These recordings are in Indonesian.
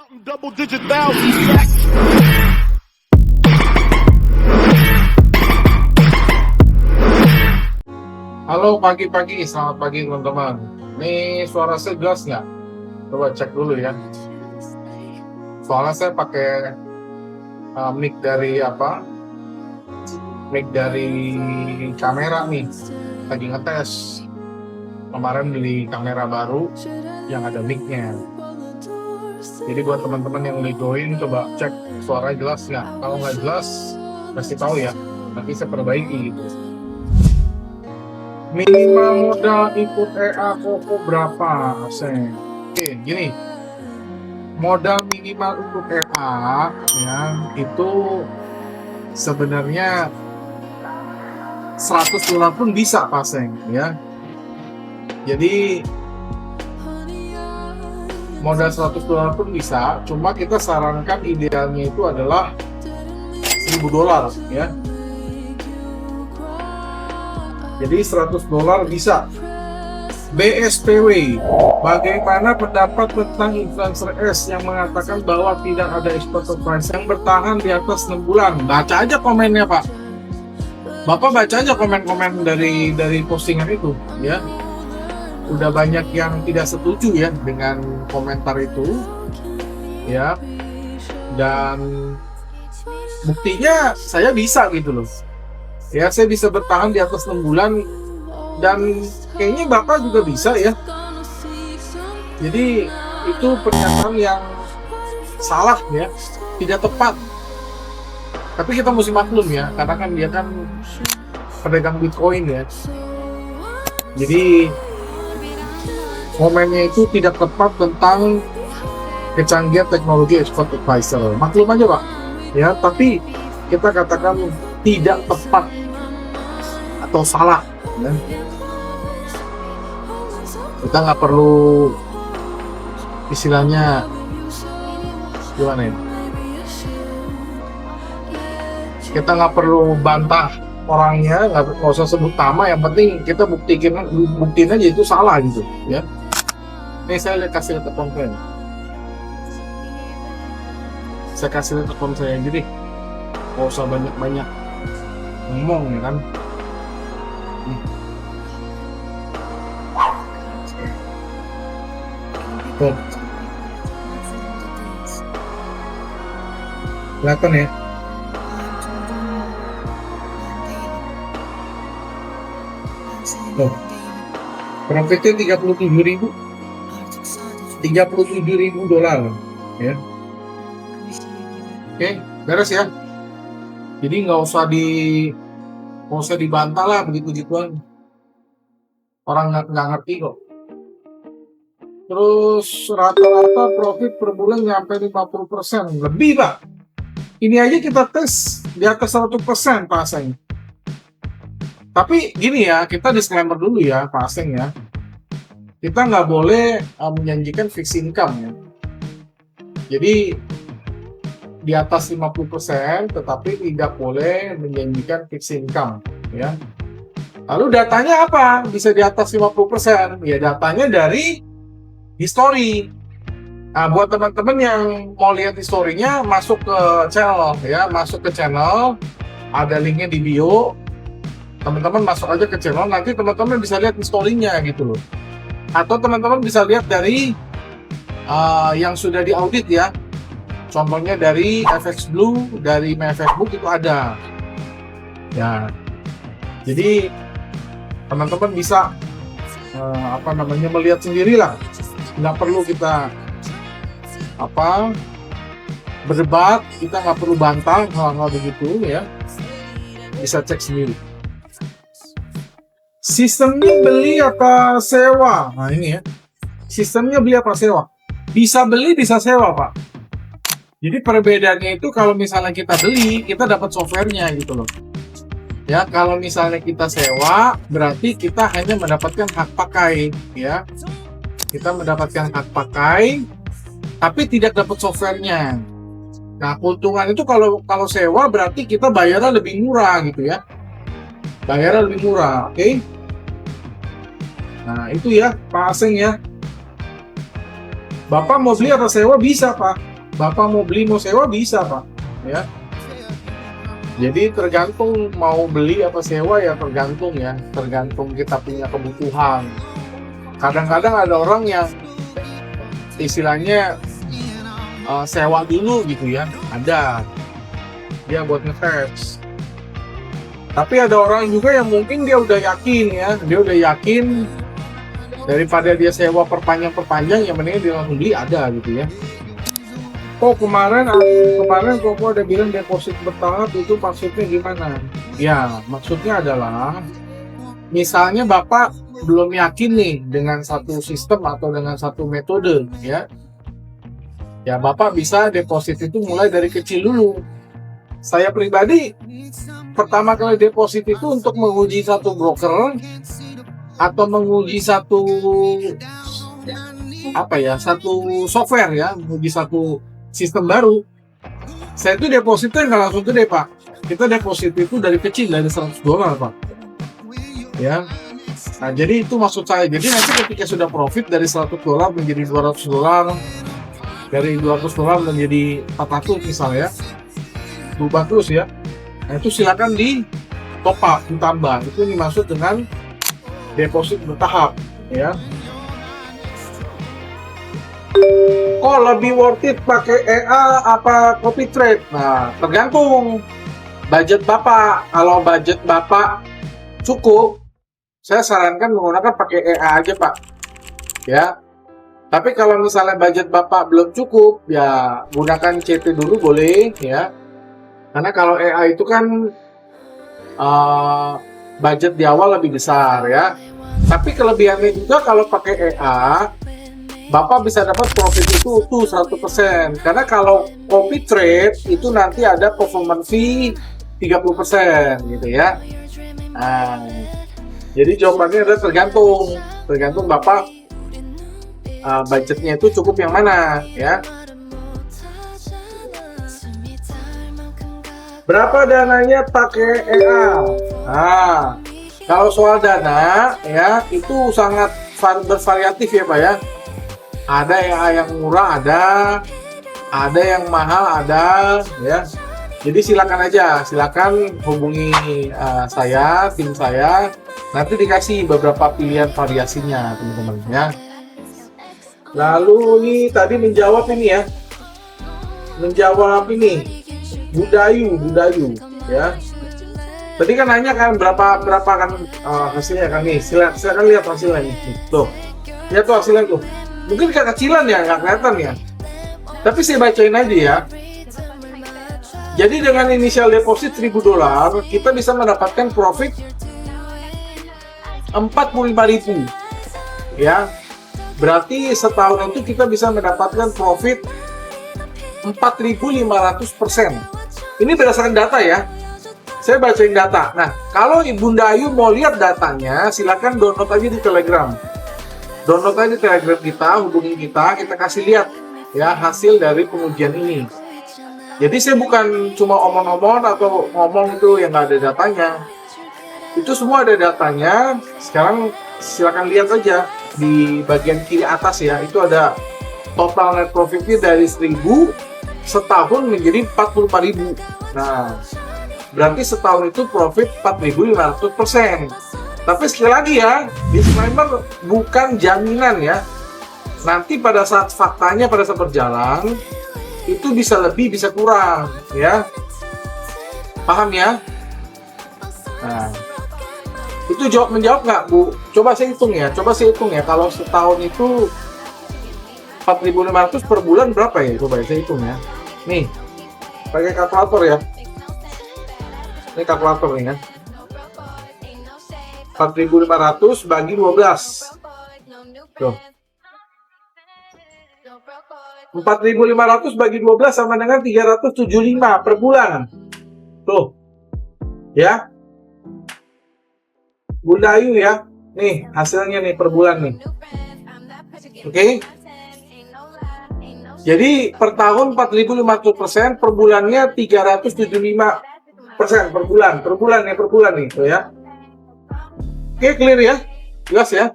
Double digit thousands stacks. Halo pagi-pagi, selamat pagi teman-teman. Ini suara saya jelas nggak? Coba cek dulu ya. Soalnya saya pakai mic dari Mic dari kamera nih. Lagi ngetes. Kemarin beli kamera baru yang ada mic-nya. Jadi buat teman-teman yang beli join, coba cek suara jelas nggak. Kalau nggak jelas, kasih tahu ya. Nanti saya perbaiki gitu. Minimal modal ikut EA Koko berapa, Seng? Oke, gini. Modal minimal untuk EA ya, itu sebenarnya $100 pun bisa, Pak Seng, ya. Jadi modal $100 pun bisa, cuma kita sarankan idealnya itu adalah $1.000 ya. Jadi $100 bisa. BSPW, bagaimana pendapat tentang influencer S yang mengatakan bahwa tidak ada expert price yang bertahan di atas 6 bulan? Baca aja komennya, Pak. Bapak baca aja komen-komen dari postingan itu, ya. Udah banyak yang tidak setuju ya dengan komentar itu, ya. Dan buktinya saya bisa gitu loh. Ya, saya bisa bertahan di atas 6 bulan dan kayaknya Bapak juga bisa ya. Jadi itu pernyataan yang salah ya, tidak tepat. Tapi kita mesti maklum ya, karena kan dia kan pedagang Bitcoin ya. Jadi komennya itu tidak tepat tentang kecanggihan teknologi expert advisor. Maklum aja Pak. Ya, tapi kita katakan tidak tepat atau salah ya. Kita nggak perlu istilahnya gimana ya, kita nggak perlu bantah orangnya, nggak usah sebut nama, yang penting kita buktiin aja itu salah gitu ya. Ini saya kasih lihat akun saya, jadi nggak usah banyak ngomong ya kan. Tuh. Kelihatan ya. Tuh. Profitnya $37.000 ya. Oke, beres ya. Jadi nggak usah dibantah lah begitu-gituan. Orang nggak ngerti kok. Terus rata-rata profit per bulan nyampe 50%. Lebih, Pak. Ini aja kita tes di atas 100%, Pak Aseng. Tapi gini ya, kita disclaimer dulu ya, Pak Aseng ya. Kita nggak boleh menjanjikan fixed income ya. Jadi di atas 50%, tetapi tidak boleh menjanjikan fixed income ya. Lalu datanya apa? Bisa di atas 50%? Ya datanya dari history. Nah, buat teman-teman yang mau lihat historinya, masuk ke channel ya, ada linknya di bio. Teman-teman masuk aja ke channel, nanti teman-teman bisa lihat historinya gitu loh. Atau teman-teman bisa lihat dari yang sudah diaudit ya. Contohnya dari FX Blue, dari MyFactBook itu ada. Ya. Jadi teman-teman bisa melihat sendirilah. Nggak perlu kita berdebat, kita nggak perlu bantah hal-hal begitu ya. Bisa cek sendiri. Sistemnya beli apa sewa? Nah ini ya. Sistemnya beli apa sewa? Bisa beli, bisa sewa, Pak. Jadi perbedaannya itu kalau misalnya kita beli, kita dapat softwarenya gitu loh. Ya, kalau misalnya kita sewa, berarti kita hanya mendapatkan hak pakai ya. Kita mendapatkan hak pakai, tapi tidak dapat softwarenya. Nah, keuntungan itu kalau sewa berarti kita bayarnya lebih murah gitu ya. Bayarnya lebih murah, oke? Nah, itu ya, Pak Aseng ya. Bapak mau beli atau sewa bisa, Pak. Bapak mau beli mau sewa bisa Pak, ya. Jadi tergantung mau beli apa sewa ya, tergantung ya, tergantung kita punya kebutuhan. Kadang-kadang ada orang yang istilahnya sewa dulu gitu ya, ada dia buat ngetes. Tapi ada orang juga yang mungkin dia udah yakin ya, dia udah yakin daripada dia sewa perpanjang yang mending dia langsung beli, ada gitu ya. Oh kemarin Koko ada bilang deposit bertahap, itu maksudnya gimana? Ya maksudnya adalah misalnya Bapak belum yakin nih dengan satu sistem atau dengan satu metode ya, ya Bapak bisa deposit itu mulai dari kecil dulu. Saya pribadi pertama kali deposit itu untuk menguji satu broker atau menguji satu satu software ya, menguji satu sistem baru. Saya itu depositnya nggak langsung gede Pak, kita deposit itu dari kecil, dari $100 Pak ya. Nah jadi itu maksud saya, jadi nanti ketika sudah profit dari $100 menjadi $200, dari $200 menjadi 400 misalnya, berubah terus ya. Nah itu silakan di top up, ditambah, itu dimaksud dengan deposit bertahap ya. Kok lebih worth it pakai EA apa copy trade? Nah, tergantung budget Bapak. Kalau budget Bapak cukup, saya sarankan menggunakan pakai EA aja, Pak. Ya. Tapi kalau misalnya budget Bapak belum cukup, ya gunakan CT dulu boleh, ya. Karena kalau EA itu kan budget di awal lebih besar, ya. Tapi kelebihannya juga kalau pakai EA, Bapak bisa dapat profit itu utuh 100%. Karena kalau copy trade itu nanti ada performance fee 30% gitu ya. Nah, jadi jawabannya adalah tergantung Bapak budgetnya itu cukup yang mana ya. Berapa dananya pakai EA? Nah, kalau soal dana ya itu sangat bervariatif ya Pak ya. Ada yang murah, ada yang mahal, ada ya. Jadi silakan hubungi saya, tim saya, nanti dikasih beberapa pilihan variasinya teman-teman ya. Lalu ini tadi menjawab Budayu ya. Tadi kan nanya kan berapa kan hasilnya kan nih, silakan lihat hasilnya nih. Tuh, lihat tuh hasilnya tuh. Mungkin kekecilan ya, nggak kelihatan ya. Tapi saya bacain aja ya. Jadi dengan initial deposit $1.000, kita bisa mendapatkan profit 45.000. Ya. Berarti setahun itu kita bisa mendapatkan profit 4.500%. Ini berdasarkan data ya. Saya bacain data. Nah, kalau Bunda Ayu mau lihat datanya, silakan download aja di Telegram. Download aja di Telegram kita, hubungi kita kasih lihat ya hasil dari pengujian ini. Jadi saya bukan cuma omong-omong atau ngomong itu yang nggak ada datanya. Itu semua ada datanya. Sekarang silakan lihat aja di bagian kiri atas ya. Itu ada total net profitnya dari 1.000 setahun menjadi 45.000. Nah, berarti setahun itu profit 4.500%. Tapi sekali lagi ya, disclaimer bukan jaminan ya. Nanti pada saat faktanya pada saat berjalan itu bisa lebih bisa kurang ya. Paham ya? Nah, itu menjawab nggak Bu? Coba saya hitung ya. Kalau setahun itu 4.500 per bulan berapa ya? Coba saya hitung ya. Nih, pakai kalkulator ya. Ini kalkulator nih ya. 4.500 bagi 12. Tuh. 4.500 bagi 12 sama dengan 375 per bulan. Tuh. Ya. Bunda Ayu ya. Nih, hasilnya nih per bulan nih. Oke. Jadi per tahun 4.500%, per bulannya 375% per bulan nih, tuh ya. Oke, clear ya? Jelas ya?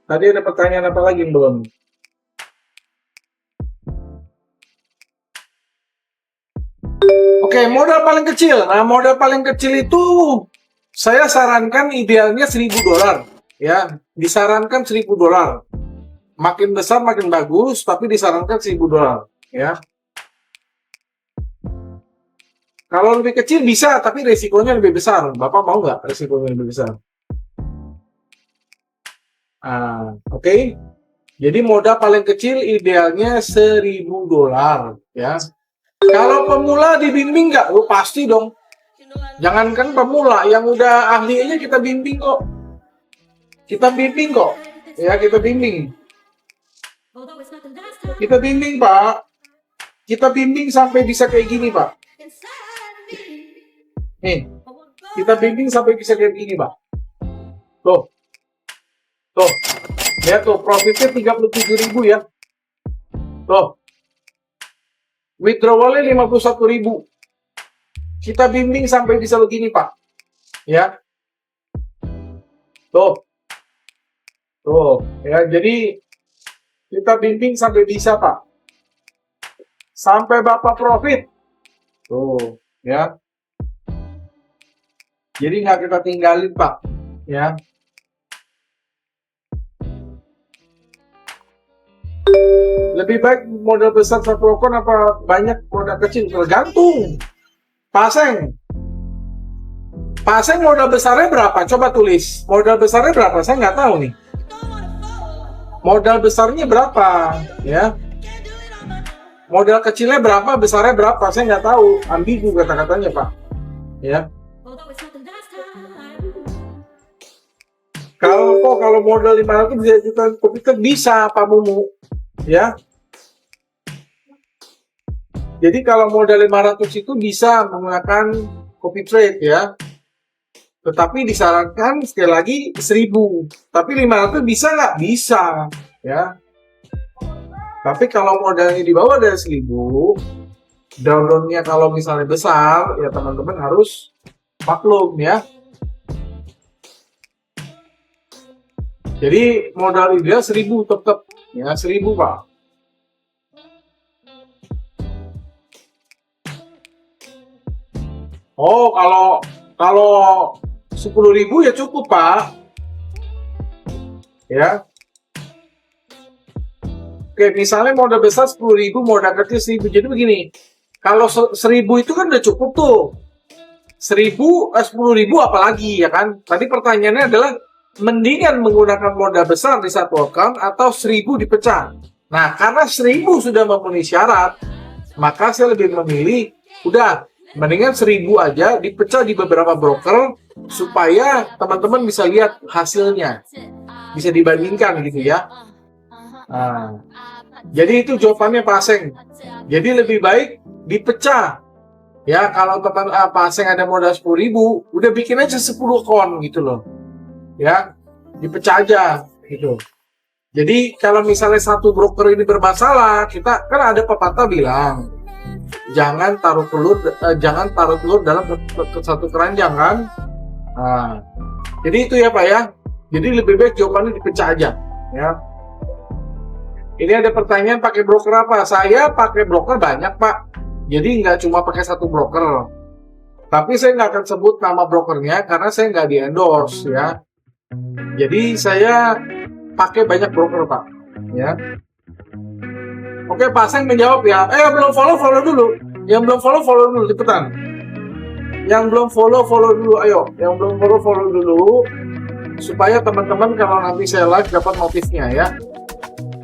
Tadi ada pertanyaan apa lagi yang belum? Oke, modal paling kecil. Nah, modal paling kecil itu saya sarankan idealnya $1.000 ya. Disarankan $1.000. Makin besar makin bagus, tapi disarankan $1.000 ya. Kalau lebih kecil bisa, tapi resikonya lebih besar. Bapak mau nggak resikonya lebih besar? Oke. Jadi modal paling kecil idealnya $1.000 ya. Kalau pemula dibimbing nggak? Oh, pasti dong. Jangankan pemula, yang udah ahli aja kita bimbing kok. Kita bimbing kok. Ya, kita bimbing. Kita bimbing, Pak. Kita bimbing sampai bisa kayak gini, Pak. Nih, kita bimbing sampai bisa kayak gini, Pak. Tuh. Tuh. Lihat tuh, profitnya 37.000 ya. Tuh. Withdrawalnya 51.000. Kita bimbing sampai bisa begini, Pak. Ya. Tuh. Tuh, ya. Jadi kita bimbing sampai bisa, Pak. Sampai Bapak profit. Tuh, ya. Jadi nggak kita tinggalin, Pak. Ya. Lebih baik modal besar satu akun apa banyak modal kecil? Tergantung. Paseng modal besarnya berapa? Coba tulis. Modal besarnya berapa? Saya nggak tahu nih. Modal besarnya berapa? Ya. Modal kecilnya berapa? Besarnya berapa? Saya nggak tahu. Ambigu kata-katanya, Pak. Ya. Kalau modal 500 bisa juta komputer bisa, Pak Mumu. Ya. Jadi kalau modal 500 itu bisa menggunakan copy trade ya. Tetapi disarankan sekali lagi 1.000. Tapi 500 bisa nggak? Bisa ya. Tapi kalau modalnya di bawah dari 1.000, downloadnya kalau misalnya besar, ya teman-teman harus maklum ya. Jadi modal ideal 1.000 tetap ya, 1.000 Pak. Oh, kalau 10.000 ya cukup, Pak. Ya. Oke, misalnya modal besar 10.000, modal kecil 1.000. Jadi begini, kalau 1.000 itu kan udah cukup tuh. 10.000 apalagi ya kan? Tadi pertanyaannya adalah mendingan menggunakan modal besar di satu account atau 1.000 dipecah. Nah, karena 1.000 sudah memenuhi syarat, maka saya lebih memilih udah mendingan 1.000 aja dipecah di beberapa broker supaya teman-teman bisa lihat hasilnya, bisa dibandingkan gitu ya. Nah, jadi itu jawabannya Pak Aseng. Jadi lebih baik dipecah ya. Kalau teman Pak Aseng ada modal 10.000, udah bikin aja 10 account gitu loh ya, dipecah aja gitu. Jadi kalau misalnya satu broker ini bermasalah, kita kan ada pepatah bilang jangan taruh telur dalam satu keranjang kan. Nah, jadi itu ya Pak ya. Jadi lebih baik jawabannya dipecah aja ya. Ini ada pertanyaan pakai broker apa? Saya pakai broker banyak Pak. Jadi nggak cuma pakai satu broker. Tapi saya nggak akan sebut nama brokernya karena saya nggak di endorse ya. Jadi saya pakai banyak broker Pak ya. Oke, Pak Seng menjawab ya. Belum follow dulu. Yang belum follow dulu cepetan. Yang belum follow dulu, ayo. Yang belum follow dulu supaya teman-teman kalau nanti saya live dapat notifnya ya.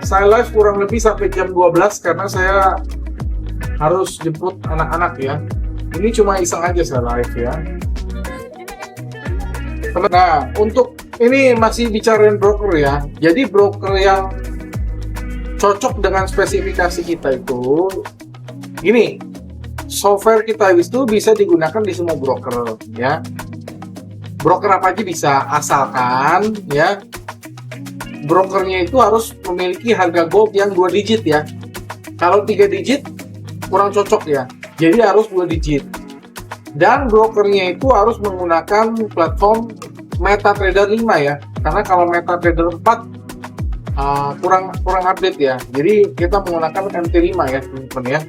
Saya live kurang lebih sampai jam 12 karena saya harus jemput anak-anak ya. Ini cuma iseng aja saya live ya. Nah, untuk ini masih bicarain broker ya. Jadi broker yang cocok dengan spesifikasi kita itu gini, software kita itu bisa digunakan di semua broker ya. Broker apa aja bisa, asalkan ya brokernya itu harus memiliki harga gold yang 2 digit ya. Kalau 3 digit kurang cocok ya, jadi harus 2 digit. Dan brokernya itu harus menggunakan platform MetaTrader 5 ya, karena kalau MetaTrader 4 kurang update ya. Jadi kita menggunakan MT5 ya teman-teman ya.